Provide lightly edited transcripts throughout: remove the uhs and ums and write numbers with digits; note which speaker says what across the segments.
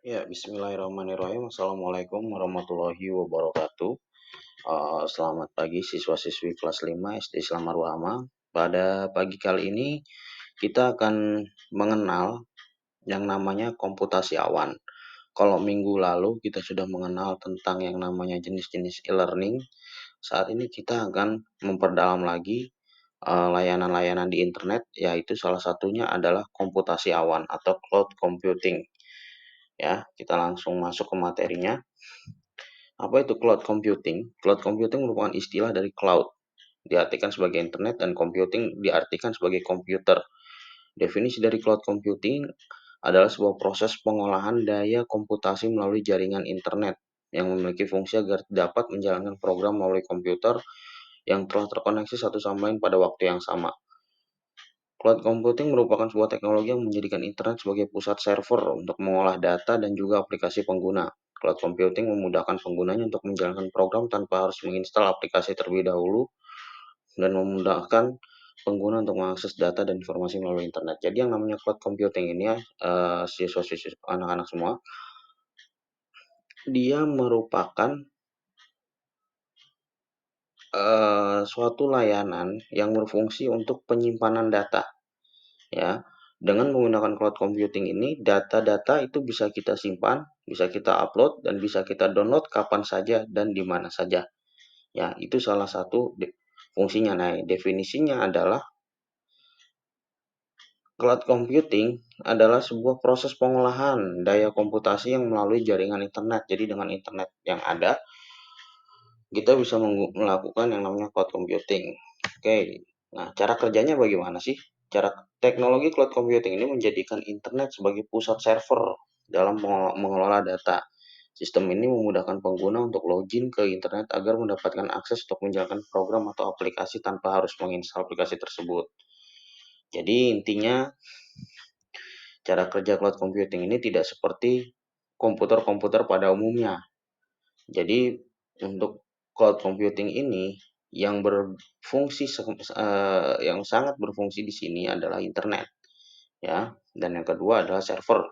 Speaker 1: Ya, bismillahirrahmanirrahim. Assalamualaikum warahmatullahi wabarakatuh. Selamat pagi siswa-siswi kelas 5 SD Islam Marwahama. Pada pagi kali ini kita akan mengenal yang namanya komputasi awan. Kalau minggu lalu kita sudah mengenal tentang yang namanya jenis-jenis e-learning, saat ini kita akan memperdalam lagi layanan-layanan di internet, yaitu salah satunya adalah komputasi awan atau cloud computing. Ya, kita langsung masuk ke materinya. Apa itu cloud computing? Cloud computing merupakan istilah dari cloud, diartikan sebagai internet, dan computing diartikan sebagai komputer. Definisi dari cloud computing adalah sebuah proses pengolahan daya komputasi melalui jaringan internet yang memiliki fungsi agar dapat menjalankan program melalui komputer yang telah terkoneksi satu sama lain pada waktu yang sama. Cloud computing merupakan sebuah teknologi yang menjadikan internet sebagai pusat server untuk mengolah data dan juga aplikasi pengguna. Cloud computing memudahkan penggunanya untuk menjalankan program tanpa harus menginstal aplikasi terlebih dahulu dan memudahkan pengguna untuk mengakses data dan informasi melalui internet. Jadi yang namanya cloud computing ini ya, siswa-siswi anak-anak semua, dia merupakan suatu layanan yang berfungsi untuk penyimpanan data. Ya, dengan menggunakan cloud computing ini, data-data itu bisa kita simpan, bisa kita upload, dan bisa kita download kapan saja dan di mana saja. Ya, itu salah satu fungsinya. Nah, definisinya adalah cloud computing adalah sebuah proses pengolahan daya komputasi yang melalui jaringan internet. Jadi dengan internet yang ada, kita bisa melakukan yang namanya cloud computing. Oke, nah cara kerjanya bagaimana sih? Cara teknologi cloud computing ini menjadikan internet sebagai pusat server dalam mengelola data. Sistem ini memudahkan pengguna untuk login ke internet agar mendapatkan akses untuk menjalankan program atau aplikasi tanpa harus menginstal aplikasi tersebut. Jadi intinya cara kerja cloud computing ini tidak seperti komputer-komputer pada umumnya. Jadi untuk cloud computing ini yang berfungsi yang sangat berfungsi di sini adalah internet, ya. Dan yang kedua adalah server.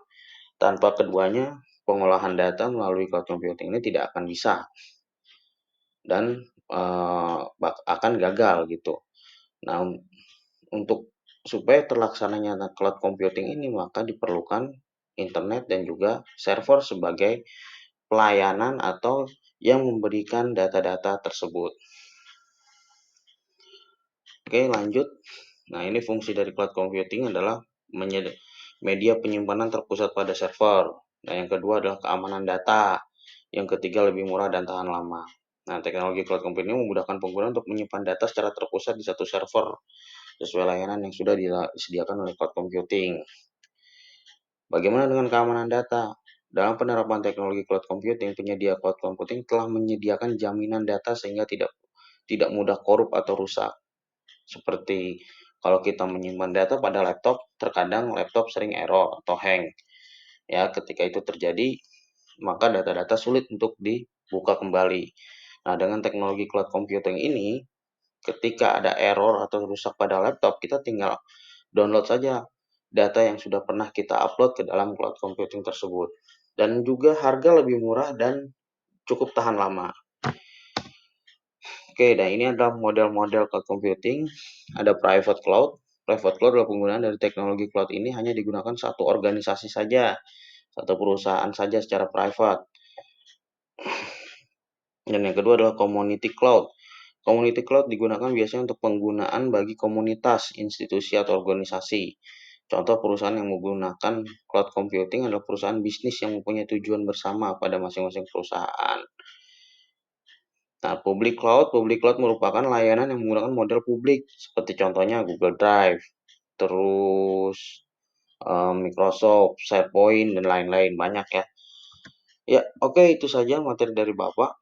Speaker 1: Tanpa keduanya, pengolahan data melalui cloud computing ini tidak akan bisa dan akan gagal gitu. Nah, untuk supaya terlaksananya cloud computing ini maka diperlukan internet dan juga server sebagai pelayanan atau yang memberikan data-data tersebut. Oke, lanjut. Nah, ini fungsi dari cloud computing adalah media penyimpanan terpusat pada server. Nah, yang kedua adalah keamanan data. Yang ketiga lebih murah dan tahan lama. Nah, teknologi cloud computing memudahkan pengguna untuk menyimpan data secara terpusat di satu server sesuai layanan yang sudah disediakan oleh cloud computing. Bagaimana dengan keamanan data? Dalam penerapan teknologi cloud computing, penyedia cloud computing telah menyediakan jaminan data sehingga tidak mudah korup atau rusak. Seperti kalau kita menyimpan data pada laptop, terkadang laptop sering error atau hang. Ya, ketika itu terjadi, maka data-data sulit untuk dibuka kembali. Nah, dengan teknologi cloud computing ini, ketika ada error atau rusak pada laptop, kita tinggal download saja data yang sudah pernah kita upload ke dalam cloud computing tersebut. Dan juga harga lebih murah dan cukup tahan lama. Oke, nah ini adalah model-model cloud computing. Ada private cloud. Private cloud adalah penggunaan dari teknologi cloud ini hanya digunakan satu organisasi saja, satu perusahaan saja secara private. Dan yang kedua adalah community cloud. Community cloud digunakan biasanya untuk penggunaan bagi komunitas, institusi, atau organisasi. Contoh perusahaan yang menggunakan cloud computing adalah perusahaan bisnis yang mempunyai tujuan bersama pada masing-masing perusahaan. Nah, public cloud merupakan layanan yang menggunakan model publik, seperti contohnya Google Drive, terus Microsoft, SharePoint, dan lain-lain, banyak ya. Ya, oke, itu saja materi dari Bapak.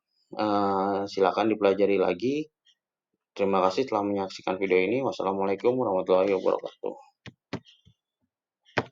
Speaker 1: Silakan dipelajari lagi. Terima kasih telah menyaksikan video ini. Wassalamualaikum warahmatullahi wabarakatuh.